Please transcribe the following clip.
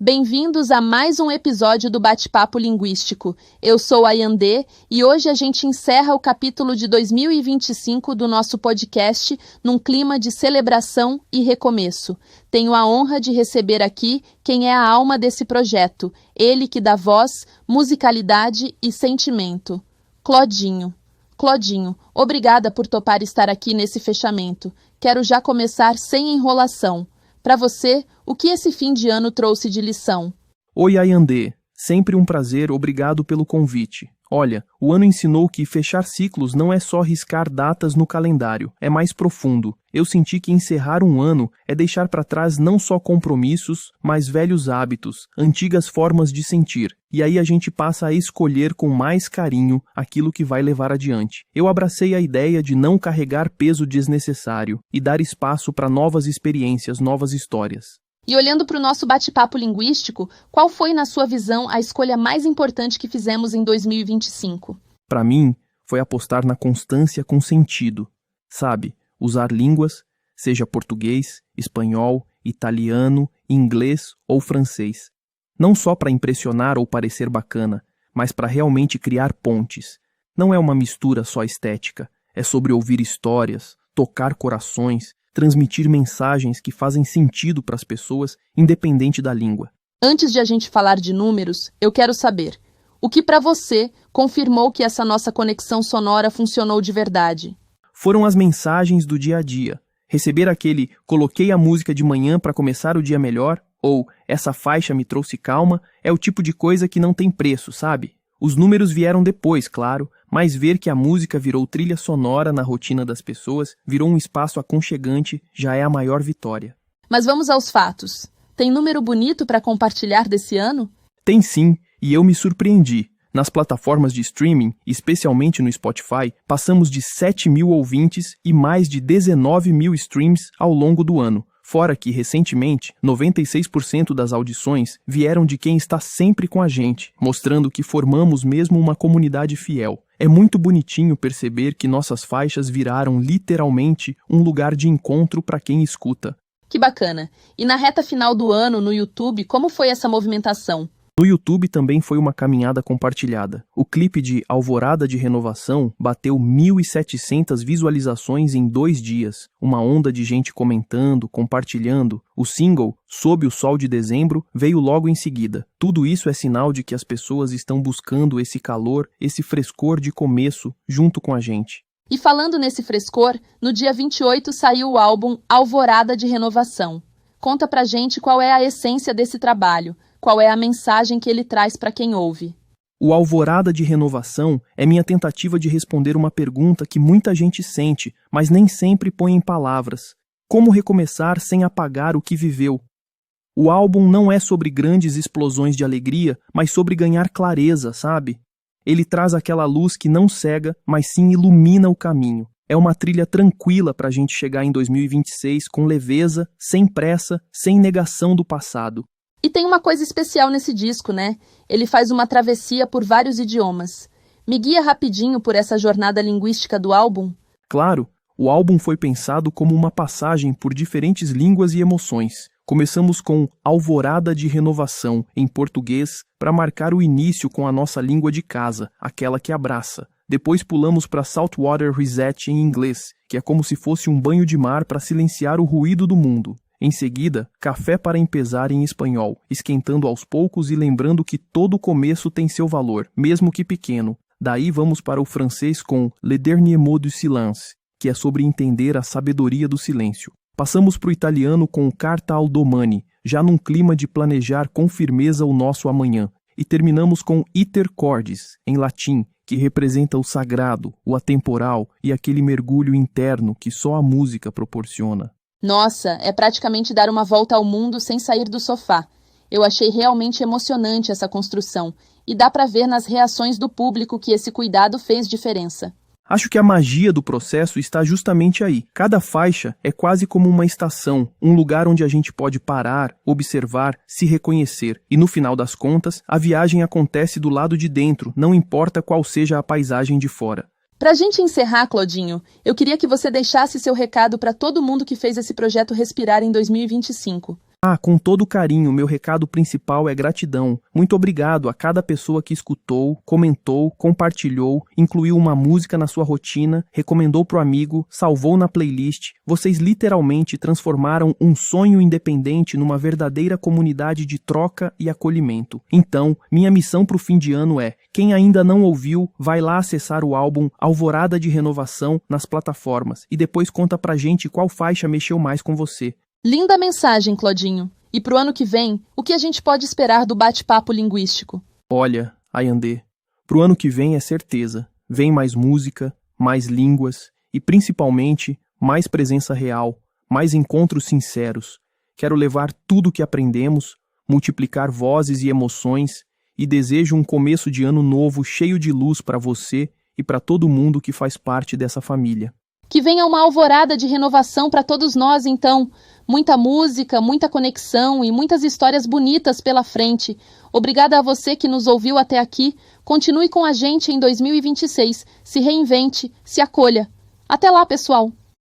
Bem-vindos a mais um episódio do Bate-Papo Linguístico. Eu sou a Yandê e hoje a gente encerra o capítulo de 2025 do nosso podcast num clima de celebração e recomeço. Tenho a honra de receber aqui quem é a alma desse projeto, ele que dá voz, musicalidade e sentimento. Clodinho. Clodinho, obrigada por topar estar aqui nesse fechamento. Quero já começar sem enrolação. Para você, o que esse fim de ano trouxe de lição? Oi, Ayandê. Sempre um prazer, obrigado pelo convite. Olha, o ano ensinou que fechar ciclos não é só riscar datas no calendário, é mais profundo. Eu senti que encerrar um ano é deixar para trás não só compromissos, mas velhos hábitos, antigas formas de sentir. E aí a gente passa a escolher com mais carinho aquilo que vai levar adiante. Eu abracei a ideia de não carregar peso desnecessário e dar espaço para novas experiências, novas histórias. E olhando para o nosso bate-papo linguístico, qual foi, na sua visão, a escolha mais importante que fizemos em 2025? Para mim, foi apostar na constância com sentido. Sabe, usar línguas, seja português, espanhol, italiano, inglês ou francês. Não só para impressionar ou parecer bacana, mas para realmente criar pontes. Não é uma mistura só estética, é sobre ouvir histórias, tocar corações, transmitir mensagens que fazem sentido para as pessoas, independente da língua. Antes de a gente falar de números, eu quero saber, o que para você confirmou que essa nossa conexão sonora funcionou de verdade? Foram as mensagens do dia a dia. Receber aquele "coloquei a música de manhã para começar o dia melhor" ou "essa faixa me trouxe calma" é o tipo de coisa que não tem preço, sabe? Os números vieram depois, claro, mas ver que a música virou trilha sonora na rotina das pessoas, virou um espaço aconchegante, já é a maior vitória. Mas vamos aos fatos. Tem número bonito para compartilhar desse ano? Tem sim, e eu me surpreendi. Nas plataformas de streaming, especialmente no Spotify, passamos de 7 mil ouvintes e mais de 19 mil streams ao longo do ano. Fora que, recentemente, 96% das audições vieram de quem está sempre com a gente, mostrando que formamos mesmo uma comunidade fiel. É muito bonitinho perceber que nossas faixas viraram literalmente um lugar de encontro para quem escuta. Que bacana! E na reta final do ano, no YouTube, como foi essa movimentação? No YouTube também foi uma caminhada compartilhada. O clipe de Alvorada de Renovação bateu 1.700 visualizações em 2 dias. Uma onda de gente comentando, compartilhando. O single, Sob o Sol de Dezembro, veio logo em seguida. Tudo isso é sinal de que as pessoas estão buscando esse calor, esse frescor de começo, junto com a gente. E falando nesse frescor, no dia 28 saiu o álbum Alvorada de Renovação. Conta pra gente qual é a essência desse trabalho. Qual é a mensagem que ele traz para quem ouve? O Alvorada de Renovação é minha tentativa de responder uma pergunta que muita gente sente, mas nem sempre põe em palavras. Como recomeçar sem apagar o que viveu? O álbum não é sobre grandes explosões de alegria, mas sobre ganhar clareza, sabe? Ele traz aquela luz que não cega, mas sim ilumina o caminho. É uma trilha tranquila para a gente chegar em 2026 com leveza, sem pressa, sem negação do passado. E tem uma coisa especial nesse disco, né? Ele faz uma travessia por vários idiomas. Me guia rapidinho por essa jornada linguística do álbum? Claro, o álbum foi pensado como uma passagem por diferentes línguas e emoções. Começamos com Alvorada de Renovação, em português, para marcar o início com a nossa língua de casa, aquela que abraça. Depois pulamos para Saltwater Reset em inglês, que é como se fosse um banho de mar para silenciar o ruído do mundo. Em seguida, Café para Empezar em espanhol, esquentando aos poucos e lembrando que todo começo tem seu valor, mesmo que pequeno. Daí vamos para o francês com Le Dernier Mot du Silence, que é sobre entender a sabedoria do silêncio. Passamos para o italiano com Carta al Domani, já num clima de planejar com firmeza o nosso amanhã. E terminamos com Iter Cordis, em latim, que representa o sagrado, o atemporal e aquele mergulho interno que só a música proporciona. Nossa, é praticamente dar uma volta ao mundo sem sair do sofá. Eu achei realmente emocionante essa construção, e dá para ver nas reações do público que esse cuidado fez diferença. Acho que a magia do processo está justamente aí. Cada faixa é quase como uma estação, um lugar onde a gente pode parar, observar, se reconhecer. E no final das contas, a viagem acontece do lado de dentro, não importa qual seja a paisagem de fora. Pra gente encerrar, Clodinho, eu queria que você deixasse seu recado para todo mundo que fez esse projeto respirar em 2025. Com todo carinho, meu recado principal é gratidão. Muito obrigado a cada pessoa que escutou, comentou, compartilhou, incluiu uma música na sua rotina, recomendou pro amigo, salvou na playlist. Vocês literalmente transformaram um sonho independente numa verdadeira comunidade de troca e acolhimento. Então, minha missão pro fim de ano é: quem ainda não ouviu, vai lá acessar o álbum Alvorada de Renovação nas plataformas e depois conta pra gente qual faixa mexeu mais com você. Linda mensagem, Claudinho. E pro ano que vem, o que a gente pode esperar do bate-papo linguístico? Olha, Ayandê, pro ano que vem é certeza. Vem mais música, mais línguas e, principalmente, mais presença real, mais encontros sinceros. Quero levar tudo o que aprendemos, multiplicar vozes e emoções e desejo um começo de ano novo cheio de luz para você e para todo mundo que faz parte dessa família. Que venha uma alvorada de renovação para todos nós, então. Muita música, muita conexão e muitas histórias bonitas pela frente. Obrigada a você que nos ouviu até aqui. Continue com a gente em 2026. Se reinvente, se acolha. Até lá, pessoal!